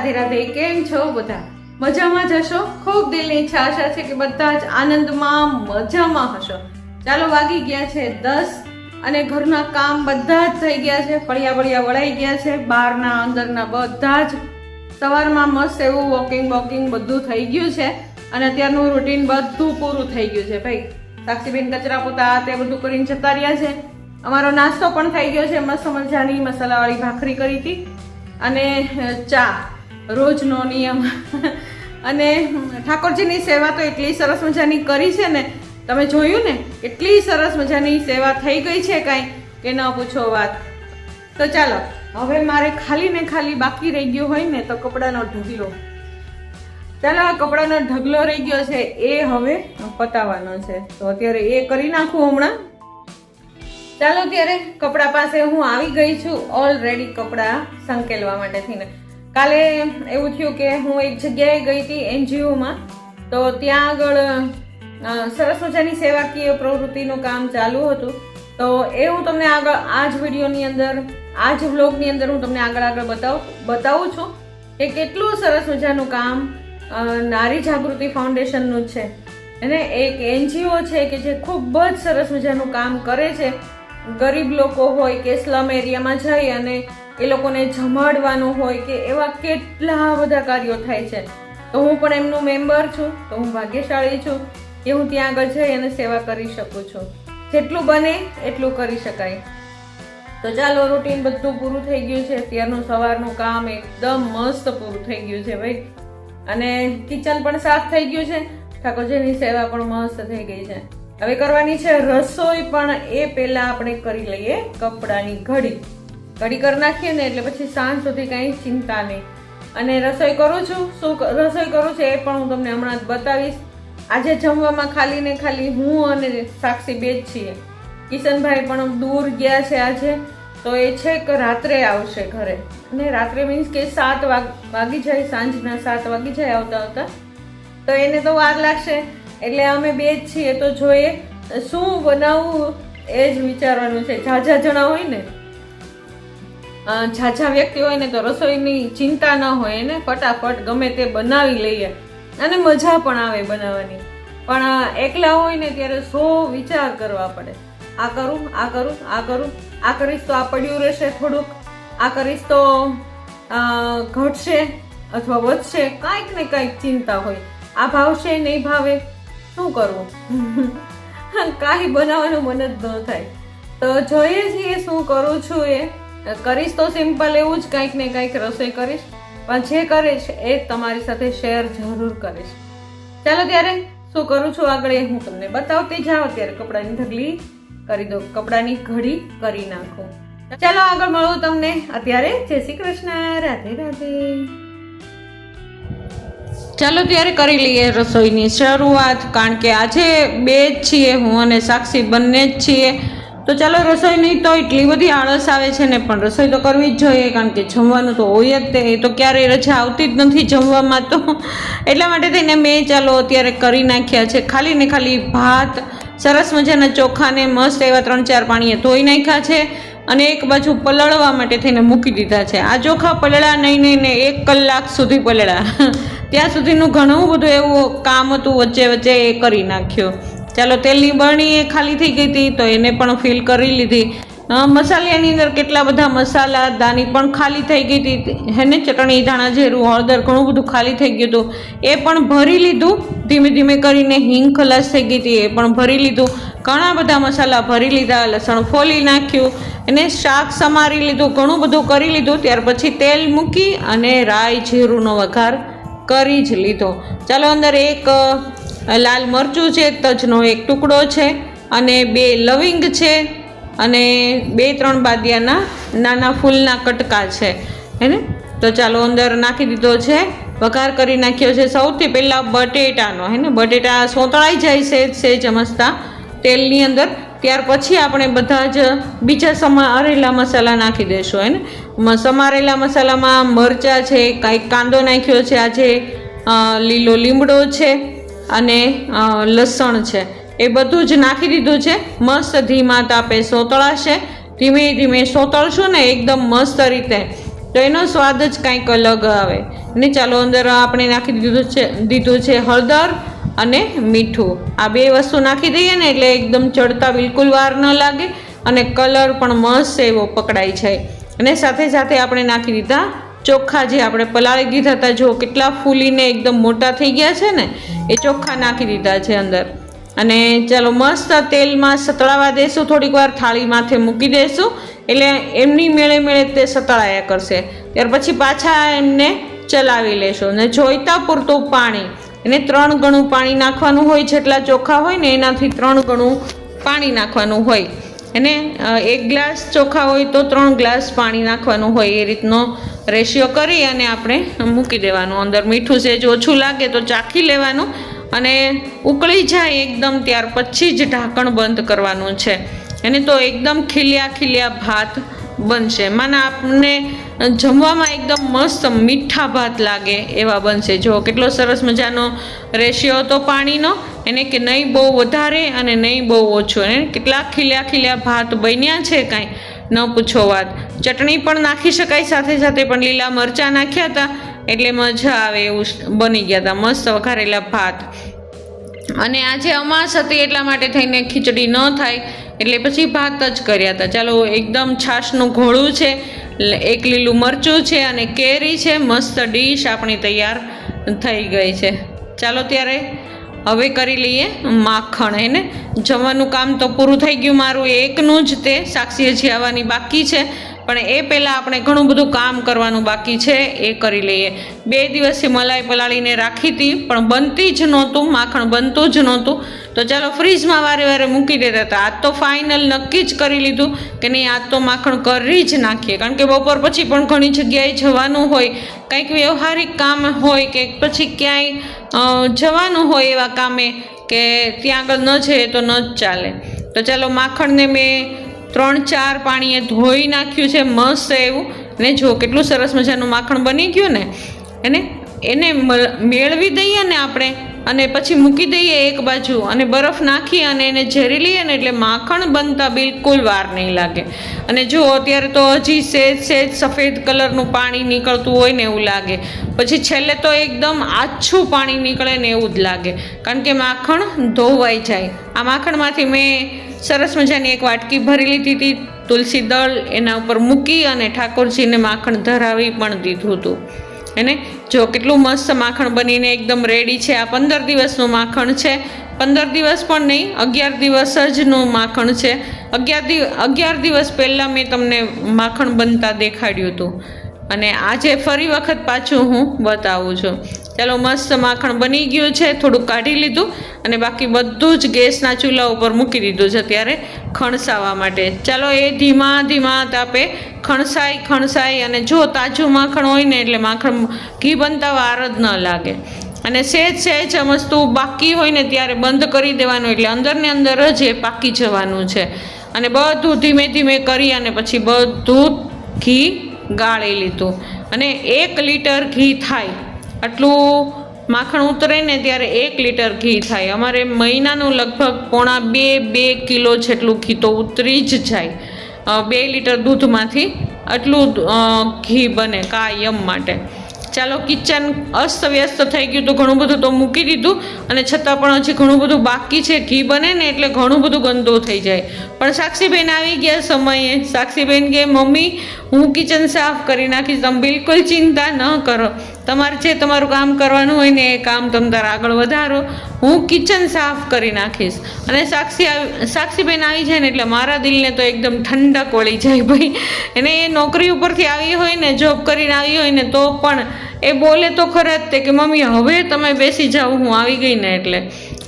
રાધે રાધે. કેમ છો બધા? મજામાં જ હશો? ખૂબ દિલની ઈચ્છા આશા છે કે બધા જ આનંદમાં મજામાં હશો. ચાલો, વાગી ગયા છે 10 અને ઘરના કામ બધા જ થઈ ગયા છે. પળિયા વળાઈ ગયા છે. બહારના અંદરના બધા જ સવારમાં મસ્ત એવું વોકિંગ બધું થઈ ગયું છે અને અત્યારનું રૂટીન બધું પૂરું થઈ ગયું છે. ભાઈ સાક્ષીબેન કચરા પોતા તે બધું કરીને જતા રહ્યા છે. અમારો નાસ્તો પણ થઈ ગયો છે. મસ્ત મજાની મસાલાવાળી ભાખરી કરી હતી અને ચા, રોજનો નિયમ. અને ઠાકોરજીની સેવા તો એટલી સરસ મજાની કરી છે ને, તમે જોયું ને, એટલી સરસ મજાની સેવા થઈ ગઈ છે કાંઈ કે ન પૂછો વાત. તો ચાલો, હવે મારે ખાલી ને ખાલી બાકી રહી ગયો હોય ને તો કપડાનો ઢગલો. ચાલો, આ કપડાનો ઢગલો રહી ગયો છે એ હવે પતાવવાનો છે. તો અત્યારે એ કરી નાખું હમણાં. ચાલો, ત્યારે કપડા પાસે હું આવી ગઈ છું ઓલરેડી કપડા સંકેલવા માટે થઈને. કાલે એવું થયું કે હું એક જગ્યાએ ગઈ હતી NGOમાં, તો ત્યાં આગળ સરસ મજાની સેવાકીય પ્રવૃત્તિનું કામ ચાલુ હતું. તો એ હું તમને આગળ આ જ વિડીયોની અંદર, આ જ વ્લોગની અંદર હું તમને આગળ બતાવું છું કે કેટલું સરસ મજાનું કામ નારી જાગૃતિ ફાઉન્ડેશનનું છે. અને એક NGO છે કે જે ખૂબ જ સરસ મજાનું કામ કરે છે. ગરીબ લોકો હોય કે સ્લમ એરિયામાં જઈ અને એ લોકોને જમાડવાનું હોય કે એવા કેટલા બધા કાર્યો થાય છે. તો હું પણ એમનું મેમ્બર છું, તો હું ભાગ્યશાળી છું કે હું ત્યાં આગળ જઈ અને સેવા કરી શકું છું. જેટલું બને એટલું કરી શકાય. તો ચાલો, રૂટીન બધું પૂરું થઈ ગયું છે. અત્યારનું સવારનું કામ એકદમ મસ્ત પૂરું થઈ ગયું છે ભાઈ. અને કિચન પણ સાફ થઈ ગયું છે. ઠાકોરજીની સેવા પણ મસ્ત થઈ ગઈ છે. હવે કરવાની છે રસોઈ, પણ એ પહેલા આપણે કરી લઈએ કપડાની ઘડી કરી નાખીએ ને એટલે પછી સાંજ સુધી કંઈ ચિંતા નહીં. અને રસોઈ કરું છું, શું રસોઈ કરું છું એ પણ હું તમને હમણાં જ બતાવીશ. આજે જમવામાં ખાલી ને ખાલી હું અને સાક્ષી બે જ છીએ. કિશનભાઈ પણ દૂર ગયા છે આજે, તો એ છેક રાત્રે આવશે ઘરે. અને રાત્રે મીન્સ કે 7 વાગી જાય, સાંજના 7 વાગી જાય આવતા. તો એને તો વાર લાગશે, એટલે અમે બે જ છીએ. તો જોઈએ શું બનાવવું એ જ વિચારવાનું છે. ઝાઝા જણા હોય ને, ઝાઝા વ્યક્તિ હોય ને તો રસોઈની ચિંતા ન હોય, એને ફટાફટ ગમે તે બનાવી લઈએ અને મજા પણ આવે બનાવવાની. પણ એકલા હોય ને ત્યારે 100 વિચાર કરવા પડે. આ કરું, આ કરું, આ કરું, આ કરીશ તો આ પડ્યું રહેશે થોડુંક, આ કરીશ તો ઘટશે અથવા વધશે, કાંઈક ને કાંઈક ચિંતા હોય. આ ભાવશે નહીં ભાવે, શું કરવું? કાંઈ બનાવવાનું મન જ ન થાય. તો જોઈએ છીએ શું કરું છું. એ કરીશ તો સિમ્પલ એવું જ કંઈક ને કંઈક રસોઈ કરીશ, પણ જે કરીશ એ તમારી સાથે શેર જરૂર કરીશ. ચાલો, ત્યારે શું કરું છું આગળ એ હું તમને બતાવતી જાઉં. ત્યારે કપડાની ઢગલી કરી દો, કપડાની ઘડી કરી નાખો. ચાલો, આગળ મળું તમને. અત્યારે જય શ્રી કૃષ્ણ, રાધે રાધે. ચાલો, ત્યારે કરી લઈએ રસોઈની શરૂઆત, કારણ કે આજે બે જ છીએ, હું અને સાક્ષી બંને જ છીએ. તો ચાલો, રસોઈની તો એટલી બધી આળસ આવે છે ને, પણ રસોઈ તો કરવી જ જોઈએ, કારણ કે જમવાનું તો હોય જ. તે તો ક્યારેય રજા આવતી જ નથી જમવામાં. તો એટલા માટે થઈને મેં ચાલો અત્યારે કરી નાખ્યા છે. ખાલી ને ખાલી ભાત, સરસ મજાના ચોખાને મસ્ત એવા 3-4 પાણીએ ધોઈ નાખ્યા છે અને એક બાજુ પલળવા માટે થઈને મૂકી દીધા છે. આ ચોખા પલળ્યા નહીં ને 1 કલાક સુધી પલળ્યા. ત્યાં સુધીનું ઘણું બધું એવું કામ હતું વચ્ચે એ કરી નાખ્યું. ચાલો, તેલની બરણી એ ખાલી થઈ ગઈ હતી તો એને પણ ફિલ કરી લીધી. મસાલાની અંદર કેટલા બધા મસાલા દાની પણ ખાલી થઈ ગઈ હતી. હેને, ચટણી, ધાણા, જીરું, હળદર ઘણું બધું ખાલી થઈ ગયું હતું, એ પણ ભરી લીધું. ધીમે ધીમે કરીને હિંગ ખલાસ થઈ ગઈ હતી, એ પણ ભરી લીધું. ઘણા બધા મસાલા ભરી લીધા. લસણ ફોલી નાખ્યું, એને શાક સમારી લીધું, ઘણું બધું કરી લીધું. ત્યાર પછી તેલ મૂકી અને રાઈ જીરુંનો વઘાર કરી જ લીધો. ચાલો, અંદર એક લાલ મરચું છે, તજનો એક ટુકડો છે અને 2 લવિંગ છે અને 2-3 બાદિયાના નાના ફૂલના કટકા છે. હેને, તો ચાલો અંદર નાખી દીધો છે. વઘાર કરી નાખ્યો છે સૌથી પહેલાં બટેટાનો. હેને, બટેટા સોતળાઈ જાય છે સેજ મસ્તા તેલની અંદર. ત્યાર પછી આપણે બધા જ બીજા સમારેલા મસાલા નાખી દઈશું. હેને, સમારેલા મસાલામાં મરચાં છે, કાંઈક કાંદો નાખ્યો છે, આજે લીલો લીમડો છે અને લસણ છે, એ બધું જ નાખી દીધું છે. મસ્ત ધીમા તાપે સોતળાશે. ધીમે ધીમે સોતળશું ને એકદમ મસ્ત રીતે તો એનો સ્વાદ જ કંઈક અલગ આવે. ને ચાલો અંદર આપણે નાખી દીધું છે હળદર અને મીઠું. આ બે વસ્તુ નાખી દઈએ ને એટલે એકદમ ચડતા બિલકુલ વાર ન લાગે અને કલર પણ મસ્ત એવો પકડાઈ જાય. અને સાથે સાથે આપણે નાખી દીધા ચોખ્ખા, જે આપણે પલાળી દીધા હતા. જો કેટલા ફૂલીને એકદમ મોટા થઈ ગયા છે ને, એ ચોખ્ખા નાખી દીધા છે અંદર. અને ચાલો મસ્ત તેલમાં સતળાવા દેશું, થોડીક વાર થાળી માથે મૂકી દઈશું એટલે એમની મેળે મેળે તે સતળાયા કરશે. ત્યાર પછી પાછા એમને ચલાવી લેશું. અને જોઈતા પૂરતું પાણી, એને 3 ગણું પાણી નાખવાનું હોય. જેટલા ચોખા હોય ને એનાથી 3 ગણું પાણી નાખવાનું હોય. અને 1 ગ્લાસ ચોખા હોય તો 3 ગ્લાસ પાણી નાખવાનું હોય. એ રીતનો રેશિયો કરી અને આપણે મૂકી દેવાનું. અંદર મીઠું સેજ ઓછું લાગે તો ચાખી લેવાનું. અને ઉકળી જાય એકદમ ત્યાર પછી જ ઢાંકણ બંધ કરવાનું છે. એને તો એકદમ ખીલ્યા ભાત બનશે. માના આપણને જમવામાં એકદમ મસ્ત મીઠા ભાત લાગે એવા બનશે. જો કેટલો સરસ મજાનો રેશિયો હતો પાણીનો, એને કે નહીં બહુ વધારે અને નહીં બહુ ઓછો. એને કેટલા ખીલ્યા ભાત બન્યા છે, કાંઈ ન પૂછો વાત. ચટણી પણ નાખી શકાય સાથે સાથે, પણ લીલા મરચાં નાખ્યા હતા એટલે મજા આવે એવું બની ગયા હતા મસ્ત વઘારેલા ભાત. અને આજે અમાસ હતી એટલા માટે થઈને ખીચડી ન થાય એટલે પછી ભાત જ કર્યા હતા. ચાલો એકદમ છાશનું ઘોળું છે, 1 લીલું મરચું છે અને કેરી છે. મસ્ત ડીશ આપણી તૈયાર થઈ ગઈ છે. ચાલો ત્યારે હવે કરી લઈએ માખણ. એને જમવાનું કામ તો પૂરું થઈ ગયું મારું, એકનું જ તે સાક્ષી હજી આવવાની બાકી છે. પણ એ પહેલાં આપણે ઘણું બધું કામ કરવાનું બાકી છે, એ કરી લઈએ. 2 દિવસથી મલાઈ પલાળીને રાખી હતી પણ બનતી જ નહોતું, માખણ બનતું જ નહોતું. તો ચાલો ફ્રીજમાં વારે મૂકી દેતા હતા. આજ તો ફાઇનલ નક્કી જ કરી લીધું કે નહીં, આજ તો માખણ કરી જ નાખીએ. કારણ કે બપોર પછી પણ ઘણી જગ્યાએ જવાનું હોય, કંઈક વ્યવહારિક કામ હોય કે પછી ક્યાંય જવાનું હોય એવા કામે કે ત્યાં આગળ ન જઈએ તો ન જ ચાલે. તો ચાલો માખણને મેં 3-4 પાણીએ ધોઈ નાખ્યું છે મસ્ત એવું. ને જો કેટલું સરસ મજાનું માખણ બની ગયું ને. એને મેળવી દઈએ ને આપણે અને પછી મૂકી દઈએ એક બાજુ અને બરફ નાખી અને એને ઝેરી લઈએ ને એટલે માખણ બનતા બિલકુલ વાર નહીં લાગે. અને જો અત્યારે તો હજી સેજ સફેદ કલરનું પાણી નીકળતું હોય ને એવું લાગે, પછી છેલ્લે તો એકદમ આછું પાણી નીકળે ને એવું જ લાગે, કારણ કે માખણ ધોવાઈ જાય. આ માખણમાંથી મેં સરસ મજાની એક વાટકી ભરી લીધી હતી, તુલસી દળ એના ઉપર મૂકી અને ઠાકોરજીને માખણ ધરાવી પણ દીધું હતું. એને જો કેટલું મસ્ત માખણ બનીને એકદમ રેડી છે. આ 15 દિવસનું માખણ છે. 15 દિવસ પણ નહીં, 11 દિવસ જનું માખણ છે. 11 દિવસ પહેલાં મેં તમને માખણ બનતા દેખાડ્યું હતું અને આજે ફરી વખત પાછું હું બતાવું છું. ચાલો મસ્ત માખણ બની ગયું છે. થોડુંક કાઢી લીધું અને બાકી બધું જ ગેસના ચૂલા ઉપર મૂકી દીધું છે ત્યારે ખણસાવા માટે. ચાલો એ ધીમા તાપે ખણસાય. અને જો તાજું માખણ હોય ને એટલે માખણ ઘી બનતા વાર જ ન લાગે. અને સહેજ વસ્તુ બાકી હોય ને ત્યારે બંધ કરી દેવાનું, એટલે અંદરને અંદર જ એ પાકી જવાનું છે. અને બધું ધીમે કરી અને પછી બધું ઘી ગાળી લીધું. અને 1 લીટર ઘી થાય આટલું માખણ ઉતરે ને ત્યારે 1 લીટર ઘી થાય. અમારે મહિનાનું લગભગ 1.5-2 કિલો જેટલું ઘી તો ઉતરી જ જાય. 2 લીટર દૂધમાંથી આટલું ઘી બને કાયમ માટે. ચાલો કિચન અસ્તવ્યસ્ત થઈ ગયું તો ઘણું બધું તો મૂકી દીધું અને છતાં પણ હજી ઘણું બધું બાકી છે. ઘી બને ને એટલે ઘણું બધું ગંદુ થઈ જાય. પણ સાક્ષીબેન આવી ગયા સમયે. સાક્ષીબેન કે મમ્મી હું કિચન સાફ કરી નાખીશ, તમે બિલકુલ ચિંતા ન કરો, તમારે જે તમારું કામ કરવાનું હોય ને એ કામ તમે તાર આગળ વધારો, હું કિચન સાફ કરી નાખીશ. અને સાક્ષીબેન આવી જાય ને એટલે મારા દિલને તો એકદમ ઠંડક વળી જાય ભાઈ. એને એ નોકરી ઉપરથી આવી હોય ને, જોબ કરીને આવી હોય ને તો પણ એ બોલે તો ખરા જ તે કે મમ્મી હવે તમે બેસી જાઓ, હું આવી ગઈ ને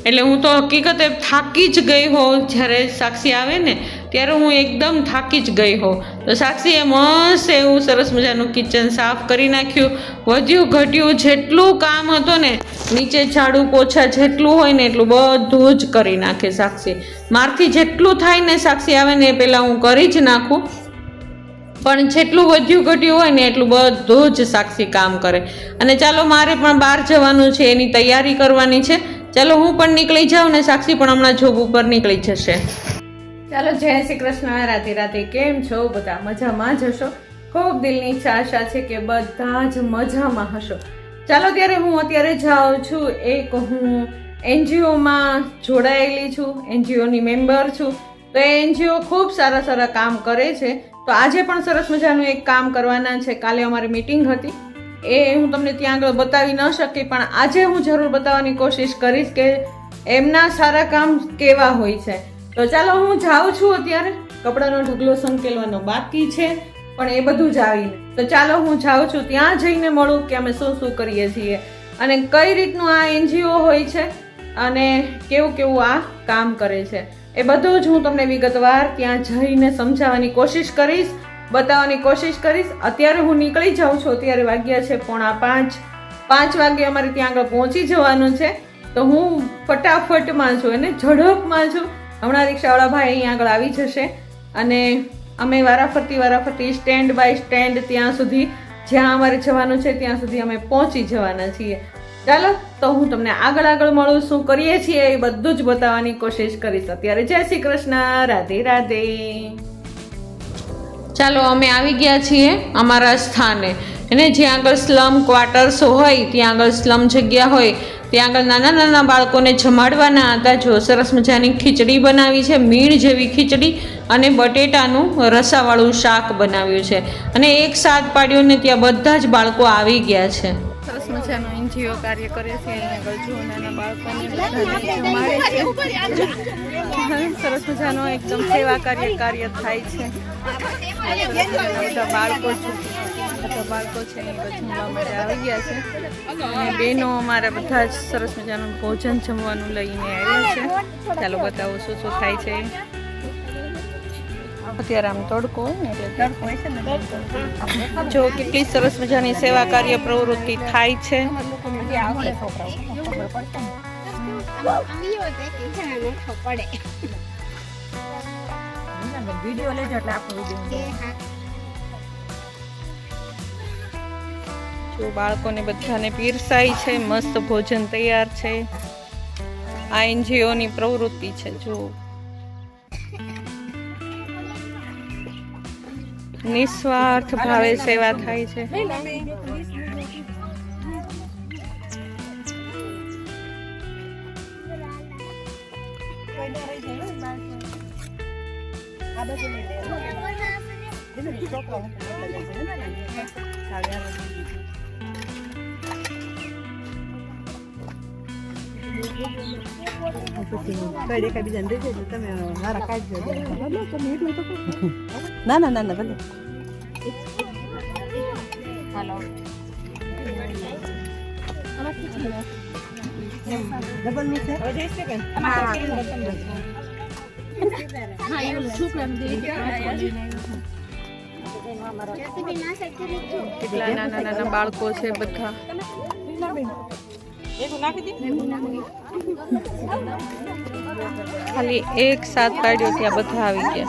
એટલે હું તો હકીકતે થાકી જ ગઈ હોઉં. જ્યારે સાક્ષી આવે ને ત્યારે હું એકદમ થાકી જ ગઈ હોઉં. તો સાક્ષીએ મસ્ત એવું સરસ મજાનું કિચન સાફ કરી નાખ્યું. વધ્યું ઘટ્યું જેટલું કામ હતું ને, નીચે ઝાડુ પોછા જેટલું હોય ને એટલું બધું જ કરી નાખે સાક્ષી. મારથી જેટલું થાય ને સાક્ષી આવે ને એ પહેલાં હું કરી જ નાખું, પણ જેટલું વધ્યું ઘટ્યું હોય ને એટલું બધું જ સાક્ષી કામ કરે. અને ચાલો મારે પણ બહાર જવાનું છે, એની તૈયારી કરવાની છે. ચાલો હું પણ નીકળી જાઉં ને સાક્ષી પણ હમણાં જોબ ઉપર નીકળી જશે. ચાલો જય શ્રી કૃષ્ણ, રાધે રાધે. કેમ છો બધા? મજામાં જ હશો. ખૂબ દિલની ઈચ્છા આશા છે કે બધા જ મજામાં હશો. ચાલો ત્યારે હું અત્યારે જાઉં છું. એક હું એનજીઓમાં જોડાયેલી છું, એનજીઓની મેમ્બર છું. તો એ એનજીઓ ખૂબ સારા કામ કરે છે. તો આજે પણ સરસ મજાનું એક કામ કરવાના છે. કાલે અમારી મીટિંગ હતી, એ હું તમને ત્યાં આગળ બતાવી ન શકી, પણ આજે હું જરૂર બતાવવાની કોશિશ કરીશ કે એમના સારા કામ કેવા હોય છે. તો ચાલો હું જાઉં છું. અત્યારે કપડાનો ઢગલો સંકેલવાનો બાકી છે, પણ એ બધું જ આવીને. તો ચાલો હું જાઉં છું, ત્યાં જઈને મળું કે અમે શું કરીએ છીએ અને કઈ રીતનું આ એનજીઓ હોય છે અને કેવું આ કામ કરે છે. એ બધું જ હું તમને વિગતવાર ત્યાં જઈને સમજાવવાની કોશિશ કરીશ, બતાવવાની કોશિશ કરીશ. અત્યારે હું નીકળી જાઉં છું. અત્યારે વાગ્યા છે 4:45. 5 વાગે અમારે ત્યાં આગળ પહોંચી જવાનું છે. તો હું ફટાફટમાં છું અને ઝડપમાં છું. હમણાં રિક્ષાવાળા ભાઈ અહીંયા આગળ આવી જશે અને અમે વારાફરતી સ્ટેન્ડ બાય સ્ટેન્ડ ત્યાં સુધી જ્યાં અમારે જવાનું છે ત્યાં સુધી અમે પહોંચી જવાના છીએ. ચાલો તો હું તમને આગળ મળું, શું કરીએ છીએ એ બધું જ બતાવવાની કોશિશ કરીશ. અત્યારે જય શ્રી કૃષ્ણ, રાધે રાધે. ચાલો અમે આવી ગયા છીએ અમારા સ્થાને, અને જ્યાં આગળ સ્લમ ક્વાર્ટર્સ હોય, ત્યાં આગળ સ્લમ જગ્યા હોય, ત્યાં આગળ નાના બાળકોને જમાડવાના હતા. જો સરસ મજાની ખીચડી બનાવી છે, મીણ જેવી ખીચડી, અને બટેટાનું રસાવાળું શાક બનાવ્યું છે. અને એક સાથ પાડ્યું ને ત્યાં બધા જ બાળકો આવી ગયા છે. સરસ મજાનું એનજીઓ કાર્ય કરે છે. અહીંયા આગળ જો નાના બાળકોને જમાડે છે. સરસ મજાનો એકદમ સેવા કાર્ય થાય છે. બધા બાળકો છે એ જમવા માટે આવી ગયા છે. અને બહેનો અમારા બધા જ સરસ મજાનું ભોજન જમવાનું લઈને આવ્યા છે. ચાલો બતાવો શું થાય છે. અત્યારે આમ તડકો હોય ને, જો કેટલી સરસ મજાની સેવા કાર્ય પ્રવૃત્તિ થાય છે. જો બાળકોને બધાને પીરસાય છે, મસ્ત ભોજન તૈયાર છે. આ એનજીઓની પ્રવૃત્તિ છે. જો નિસ્વાર્થ ભાવે સેવા થાય છે. ના ભલે. કેટલા નાના બાળકો છે બધા. ખાલી એક સાથ કાઢ્યો ત્યાં બધા આવી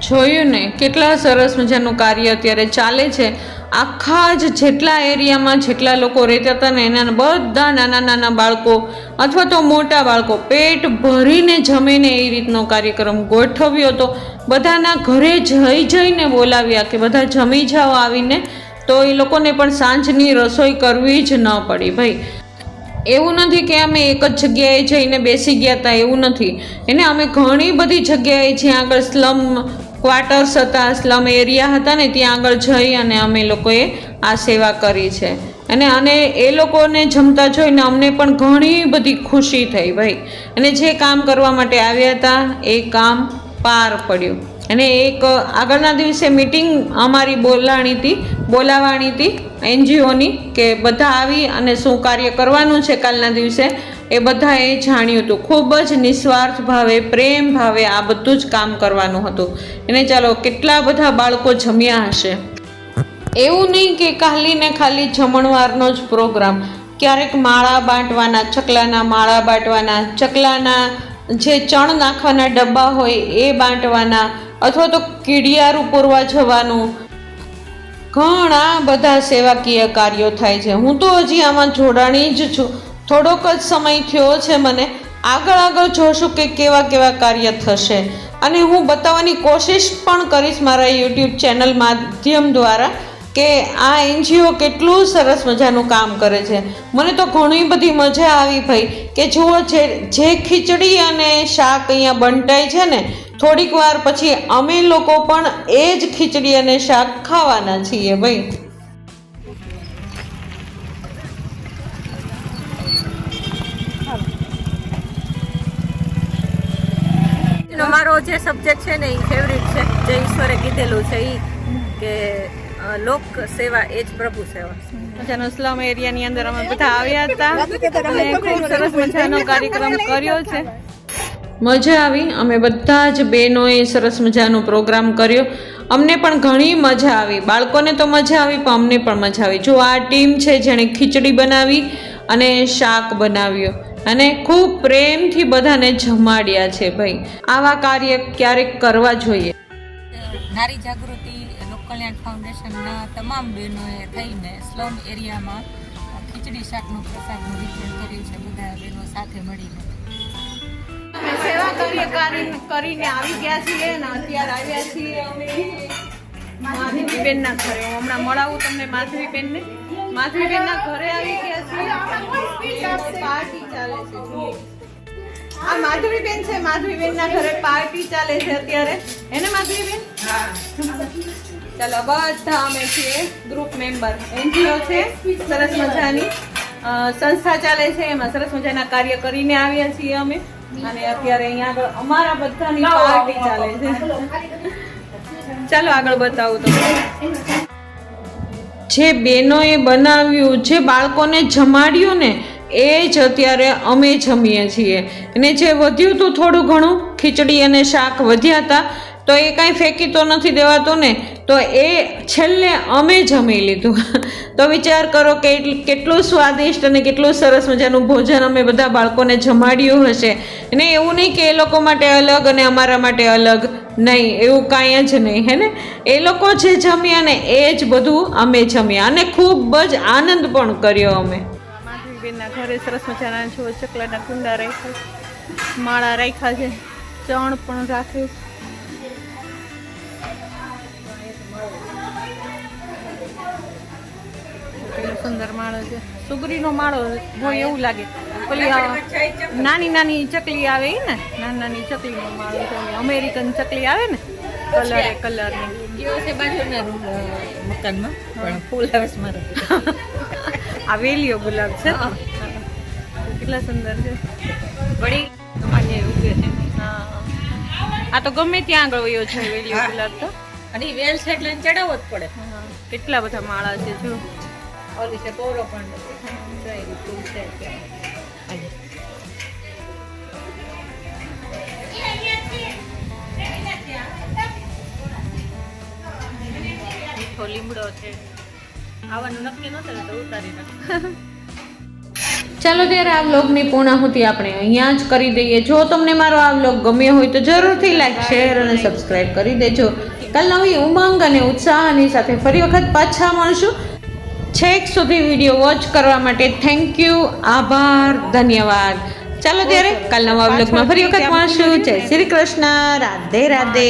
જોયું ને કેટલા સરસ મજાનું કાર્ય અત્યારે ચાલે છે. આખા જ જેટલા એરિયામાં જેટલા લોકો રહેતા હતા ને એના બધા નાના બાળકો અથવા તો મોટા બાળકો પેટ ભરીને જમીને એ રીતનો કાર્યક્રમ ગોઠવ્યો હતો. બધાના ઘરે જઈને બોલાવ્યા કે બધા જમી જાઓ આવીને, તો એ લોકોને પણ સાંજની રસોઈ કરવી જ ન પડી. ભાઈ એવું નથી કે અમે એક જ જગ્યાએ જઈને બેસી ગયા હતા, એવું નથી. એને અમે ઘણી બધી જગ્યાએ જ્યાં આગળ સ્લમ ક્વાર્ટર્સ હતા, સ્લમ એરિયા હતા ને ત્યાં આગળ જઈ અને અમે લોકોએ આ સેવા કરી છે. અને એ લોકોને જમતા જોઈને અમને પણ ઘણી બધી ખુશી થઈ ભાઈ. અને જે કામ કરવા માટે આવ્યા હતા એ કામ પાર પડ્યું. અને એક આગળના દિવસે મીટિંગ અમારી બોલાવવાની હતી એનજીઓની, કે બધા આવી અને શું કાર્ય કરવાનું છે કાલના દિવસે એ બધાએ જાણ્યું હતું. ખૂબ જ નિસ્વાર્થ ભાવે, પ્રેમ ભાવે આ બધું જ કામ કરવાનું હતું. અને ચાલો કેટલા બધા બાળકો જમ્યા હશે. એવું નહીં કે ખાલી જમણવારનો જ પ્રોગ્રામ, ક્યારેક માળા બાંટવાના, ચકલાના માળા બાંટવાના, ચકલાના જે ચણ નાખવાના ડબ્બા હોય એ બાંટવાના, અથવા તો કીડિયારું પૂરવા જવાનું, ઘણા બધા સેવાકીય કાર્યો થાય છે. હું તો હજી આમાં જોડાણી જ છું, થોડોક જ સમય થયો છે મને. આગળ જોશું કે કેવા કેવા કાર્ય થશે, અને હું બતાવવાની કોશિશ પણ કરીશ મારા યુટ્યુબ ચેનલ માધ્યમ દ્વારા કે આ NGO કેટલું સરસ મજાનું કામ કરે છે. મને તો ઘણી બધી મજા આવી ભાઈ કે જુઓ જે ખીચડી અને શાક અહીંયા બંટાય છે ને, થોડીક વાર પછી અમે લોકો પણ એ જ ખીચડી અને શાક ખાવાના છીએ ભાઈ. મારો જે સબ્જેક્ટ છે ને એ ફેવરિટ છે, જે ઈશ્વરે કીધેલું છે એ કે લોક સેવા એ જ પ્રભુ સેવા. મજાનો સ્લમ એરિયાની અંદર અમે બધા આવ્યા હતા અને ખૂબ સરસ મજાનો કાર્યક્રમ કર્યો છે. મજા આવી. અમે બધા જ બહેનોએ સરસ મજાનો પ્રોગ્રામ કર્યો. અમને પણ ઘણી મજા આવી. બાળકોને તો મજા આવી પણ અમને પણ મજા આવી. જો આ ટીમ છે જેણે ખીચડી બનાવી અને શાક બનાવ્યું અને ખૂબ પ્રેમથી બધાને જમાડ્યા છે ભાઈ. આવા કાર્ય ક્યારેક કરવા જોઈએ. નારી જાગૃતિ લોક કલ્યાણ ફાઉન્ડેશનના તમામ બહેનોએ થઈને સ્લમ એરિયામાં ખીચડી શાકનું પ્રસાદનું વિતરણ કર્યું છે, બધા બહેનો સાથે મળીને. સેવા કરીને આવી ગયા છીએ અને અત્યારે આવ્યા છીએ અમે માધવીબેનના ઘરે. હું હમણાં મળાવું તમને માધવીબેનને. માધવીબેનના ઘરે આવી ગયા છીએ. પાર્ટી ચાલે છે. આ માધવીબેન છે. માધવીબેનના ઘરે પાર્ટી ચાલે છે અત્યારે. એને માધવીબેન? ચાલો બધા અમે છીએ ગ્રુપ મેમ્બર. NGO છે સરસ મજાની સંસ્થા ચાલે છે, એમાં સરસ મજાના કાર્ય કરીને આવ્યા છીએ અમે. અને અત્યારે અહીંયા આગળ અમારા બધાની પાર્ટી ચાલે છે. ચાલો આગળ બતાવું તો જે બહેનોએ બનાવ્યું, જે બાળકોને જમાડ્યું ને, એ જ અત્યારે અમે જમીએ છીએ. અને જે વધ્યું હતું થોડું ઘણું ખીચડી અને શાક વધ્યા હતા તો એ કાંઈ ફેંકી તો નથી દેવાતું ને, તો એ છેલ્લે અમે જમી લીધું. તો વિચાર કરો કે કેટલું સ્વાદિષ્ટ અને કેટલું સરસ મજાનું ભોજન અમે બધા બાળકોને જમાડ્યું હશે. અને એવું નહીં કે એ લોકો માટે અલગ અને અમારા માટે અલગ, નહીં, એવું કાંઈ જ નહીં. હે ને, એ લોકો જે જમ્યા ને એ જ બધું અમે જમ્યા અને ખૂબ જ આનંદ પણ કર્યો અમે. માધવીબેનના ઘરે સરસ મજાના જો ચકલાના કુંડા રાખ્યા, માળા રાખ્યા છે, ચણ પણ રાખ્યું. સુંદર માળો છે, સુગરીનો માળો હોય એવું લાગે. પેલી નાની નાની ચકલી આવે ને, નાની નાની ચકલીનો માળો છે. અમેરિકન ચકલી આવે ને કલરની. ગયો છે બાજુના મકાનમાં પણ ફૂલ હાઉસ મારો આ વેલીઓ ગુલાબ છે. કેટલા સુંદર છે. વળી તમારે ઉગે છે. આ તો ગમે ત્યાં આગળ વયો છે વેલીઓ ગુલાબ તો. અને વેલ છે એટલે ચડાવવો જ પડે. કેટલા બધા માળા છે જો. ઓલી છે પોરો પણ ફૂલ છે. લીમડો છે. આવવાનું નક્કી નહોતું તો ઉતારી નાખ્યું. ચાલો ત્યારે આ વ્લોગની પૂર્ણાહુતિ આપણે અહીંયા જ કરી દઈએ. જો તમને મારો આ વ્લોગ ગમ્યો હોય તો જરૂરથી લાઈક, શેર અને સબસ્ક્રાઈબ કરી દેજો. કાલ નવી ઉમંગ અને ઉત્સાહની સાથે ફરી વખત પાછા મળશું. છેક સુધી વિડીયો વોચ કરવા માટે થેન્ક યુ, આભાર, ધન્યવાદ. ચાલો ત્યારે કાલ નવા વ્લોગમાં ફરી વખત મળશું. જય શ્રી કૃષ્ણ, રાધે રાધે.